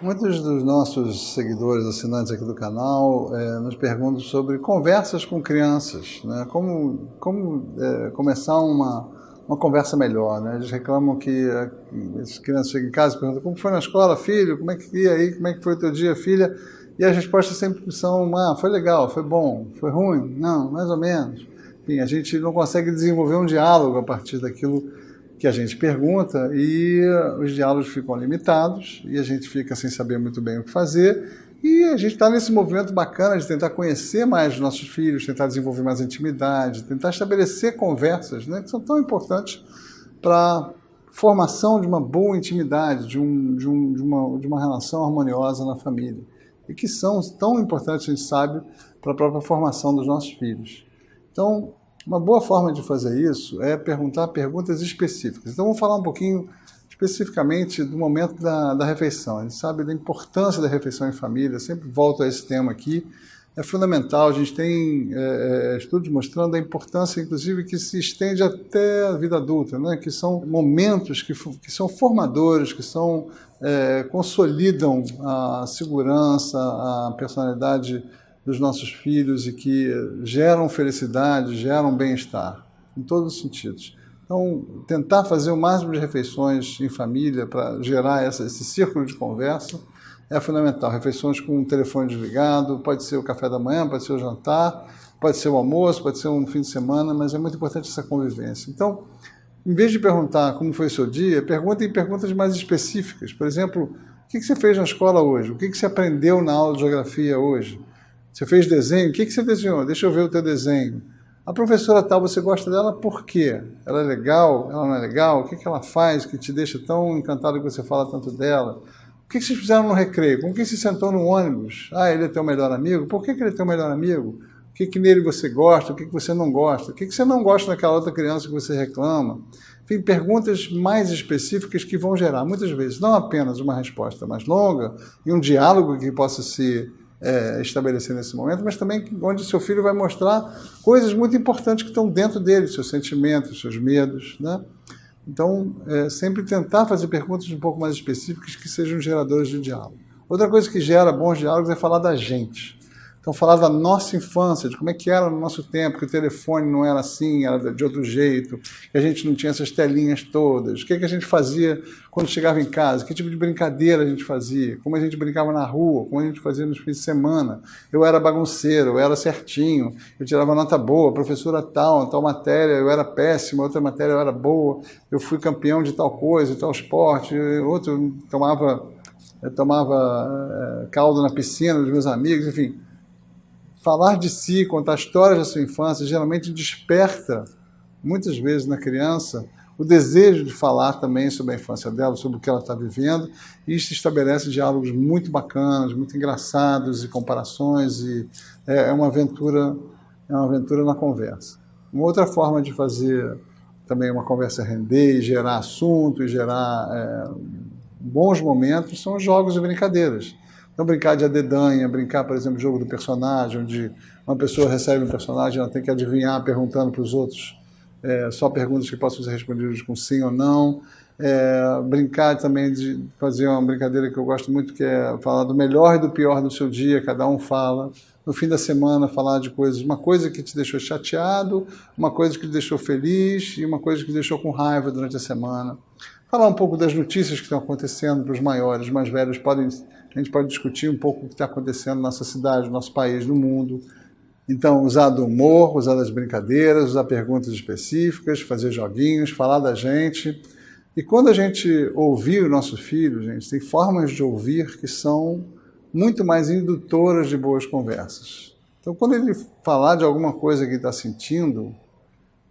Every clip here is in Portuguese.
Muitos dos nossos seguidores, assinantes aqui do canal, nos perguntam sobre conversas com crianças, né? Como começar uma conversa melhor, né? Eles reclamam que as crianças chegam em casa e perguntam: como foi na escola, filho? Como é que ia aí? Como é que foi o teu dia, filha? E as respostas sempre são: foi legal, foi bom, foi ruim? Não, mais ou menos. Enfim, a gente não consegue desenvolver um diálogo a partir daquilo que a gente pergunta, e os diálogos ficam limitados e a gente fica sem saber muito bem o que fazer, e a gente está nesse movimento bacana de tentar conhecer mais os nossos filhos, tentar desenvolver mais intimidade, tentar estabelecer conversas, né, que são tão importantes para a formação de uma boa intimidade, de uma relação harmoniosa na família, e que são tão importantes, a gente sabe, para a própria formação dos nossos filhos. Então, uma boa forma de fazer isso é perguntar perguntas específicas. Então, vamos falar um pouquinho especificamente do momento da refeição. A gente sabe da importância da refeição em família, sempre volto a esse tema aqui. É fundamental, a gente tem estudos mostrando a importância, inclusive, que se estende até a vida adulta, né? Que são momentos que são formadores, que consolidam a segurança, a personalidade dos nossos filhos e que geram felicidade, geram bem-estar, em todos os sentidos. Então, tentar fazer o máximo de refeições em família para gerar esse círculo de conversa é fundamental. Refeições com o telefone desligado, pode ser o café da manhã, pode ser o jantar, pode ser o almoço, pode ser um fim de semana, mas é muito importante essa convivência. Então, em vez de perguntar como foi o seu dia, perguntem perguntas mais específicas. Por exemplo, o que você fez na escola hoje? O que você aprendeu na aula de geografia hoje? Você fez desenho? O que você desenhou? Deixa eu ver o teu desenho. A professora tal, você gosta dela por quê? Ela é legal? Ela não é legal? O que ela faz que te deixa tão encantado que você fala tanto dela? O que vocês fizeram no recreio? Com quem você sentou no ônibus? Ele é teu melhor amigo? Por que ele é teu melhor amigo? O que nele você gosta? O que você não gosta? O que você não gosta daquela outra criança que você reclama? Enfim, perguntas mais específicas que vão gerar, muitas vezes, não apenas uma resposta mais longa e um diálogo que possa se estabelecer nesse momento, mas também onde seu filho vai mostrar coisas muito importantes que estão dentro dele, seus sentimentos, seus medos, né? Então, sempre tentar fazer perguntas um pouco mais específicas que sejam geradores de diálogo. Outra coisa que gera bons diálogos é falar da gente. Então, falar da nossa infância, de como é que era no nosso tempo, que o telefone não era assim, era de outro jeito, que a gente não tinha essas telinhas todas, o que a gente fazia quando chegava em casa, que tipo de brincadeira a gente fazia, como a gente brincava na rua, como a gente fazia nos fins de semana. Eu era bagunceiro, eu era certinho, eu tirava nota boa, professora tal matéria eu era péssima, outra matéria eu era boa, eu fui campeão de tal coisa, tal esporte, outro eu tomava caldo na piscina dos meus amigos, enfim. Falar de si, contar histórias da sua infância, geralmente desperta, muitas vezes na criança, o desejo de falar também sobre a infância dela, sobre o que ela está vivendo, e isso estabelece diálogos muito bacanas, muito engraçados, e comparações, e é uma aventura na conversa. Uma outra forma de fazer também uma conversa render, e gerar assunto, e gerar bons momentos, são os jogos e brincadeiras. Então, brincar de adedanha, brincar, por exemplo, jogo do personagem, onde uma pessoa recebe um personagem, ela tem que adivinhar perguntando para os outros só perguntas que possam ser respondidas com sim ou não. Brincar também de fazer uma brincadeira que eu gosto muito, que é falar do melhor e do pior do seu dia, cada um fala. No fim da semana, falar de coisas, uma coisa que te deixou chateado, uma coisa que te deixou feliz e uma coisa que te deixou com raiva durante a semana. Falar um pouco das notícias que estão acontecendo para os maiores, os mais velhos a gente pode discutir um pouco o que está acontecendo na nossa cidade, no nosso país, no mundo. Então, usar do humor, usar das brincadeiras, usar perguntas específicas, fazer joguinhos, falar da gente. E quando a gente ouvir o nosso filho, gente, tem formas de ouvir que são muito mais indutoras de boas conversas. Então, quando ele falar de alguma coisa que ele está sentindo,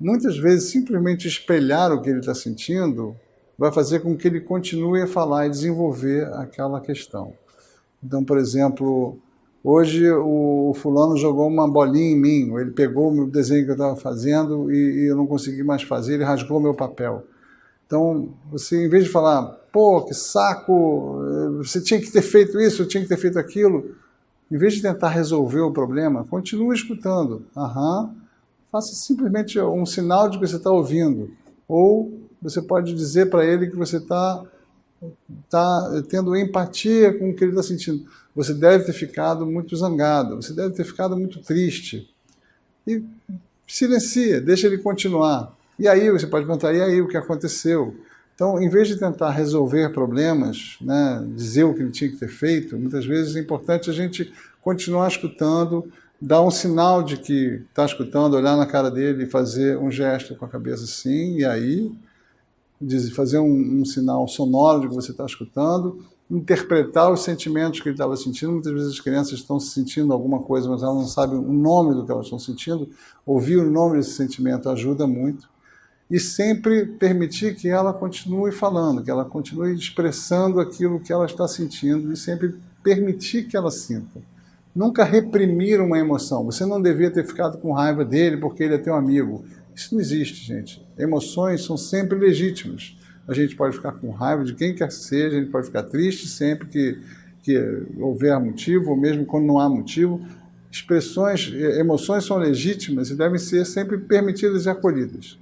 muitas vezes simplesmente espelhar o que ele está sentindo vai fazer com que ele continue a falar e desenvolver aquela questão. Então, por exemplo, hoje o fulano jogou uma bolinha em mim, ou ele pegou o meu desenho que eu estava fazendo e eu não consegui mais fazer, ele rasgou meu papel. Então, você, em vez de falar, pô, que saco, você tinha que ter feito isso, eu tinha que ter feito aquilo, em vez de tentar resolver o problema, continue escutando. Faça simplesmente um sinal de que você está ouvindo. Ou você pode dizer para ele que você está está tendo empatia com o que ele está sentindo. Você deve ter ficado muito zangado, você deve ter ficado muito triste. E silencia, deixa ele continuar. E aí você pode perguntar, e aí o que aconteceu? Então, em vez de tentar resolver problemas, né, dizer o que ele tinha que ter feito, muitas vezes é importante a gente continuar escutando, dar um sinal de que está escutando, olhar na cara dele e fazer um gesto com a cabeça assim, e aí fazer um sinal sonoro de que você está escutando, interpretar os sentimentos que ele estava sentindo. Muitas vezes as crianças estão sentindo alguma coisa, mas elas não sabem o nome do que elas estão sentindo. Ouvir o nome desse sentimento ajuda muito. E sempre permitir que ela continue falando, que ela continue expressando aquilo que ela está sentindo e sempre permitir que ela sinta. Nunca reprimir uma emoção. Você não devia ter ficado com raiva dele porque ele é teu amigo. Isso não existe, gente. Emoções são sempre legítimas. A gente pode ficar com raiva de quem quer que seja, a gente pode ficar triste sempre que houver motivo, ou mesmo quando não há motivo. Emoções são legítimas e devem ser sempre permitidas e acolhidas.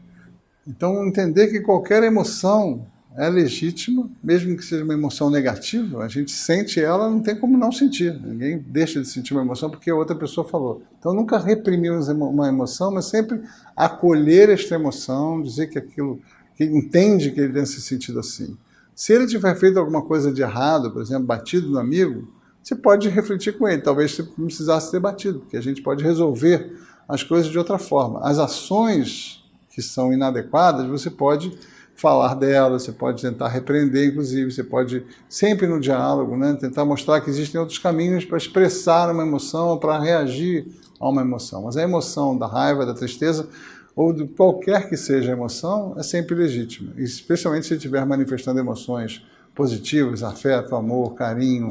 Então, entender que qualquer emoção é legítima, mesmo que seja uma emoção negativa, a gente sente ela, não tem como não sentir. Ninguém deixa de sentir uma emoção porque a outra pessoa falou. Então, nunca reprimir uma emoção, mas sempre acolher esta emoção, dizer que aquilo, que entende que ele tem se sentido assim. Se ele tiver feito alguma coisa de errado, por exemplo, batido no amigo, você pode refletir com ele. Talvez você não precisasse ter batido, porque a gente pode resolver as coisas de outra forma. As ações que são inadequadas, você pode falar delas, você pode tentar repreender, inclusive, você pode, sempre no diálogo, né, tentar mostrar que existem outros caminhos para expressar uma emoção, para reagir a uma emoção. Mas a emoção da raiva, da tristeza, ou de qualquer que seja a emoção, é sempre legítima, especialmente se ele estiver manifestando emoções positivas, afeto, amor, carinho,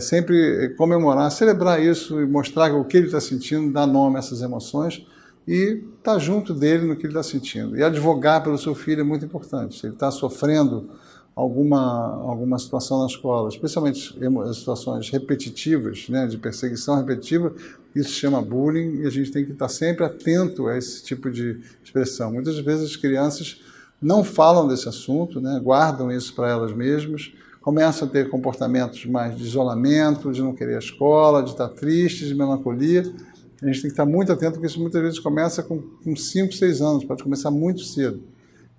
sempre comemorar, celebrar isso e mostrar o que ele está sentindo, dar nome a essas emoções, e estar junto dele no que ele está sentindo. E advogar pelo seu filho é muito importante. Se ele está sofrendo alguma situação na escola, especialmente situações repetitivas, né, de perseguição repetitiva, isso se chama bullying, e a gente tem que estar sempre atento a esse tipo de expressão. Muitas vezes as crianças não falam desse assunto, né, guardam isso para elas mesmas, começam a ter comportamentos mais de isolamento, de não querer a escola, de estar triste, de melancolia. A gente tem que estar muito atento, porque isso muitas vezes começa com 5, 6 anos, pode começar muito cedo.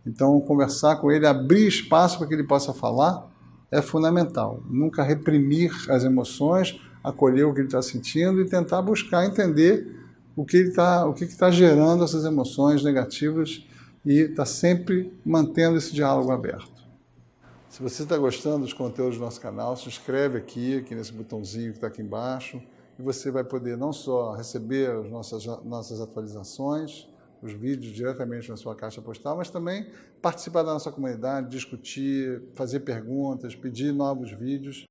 Então, conversar com ele, abrir espaço para que ele possa falar, é fundamental. Nunca reprimir as emoções, acolher o que ele está sentindo e tentar buscar entender o que está gerando essas emoções negativas e estar sempre mantendo esse diálogo aberto. Se você está gostando dos conteúdos do nosso canal, se inscreve aqui nesse botãozinho que está aqui embaixo, e você vai poder não só receber as nossas atualizações, os vídeos diretamente na sua caixa postal, mas também participar da nossa comunidade, discutir, fazer perguntas, pedir novos vídeos.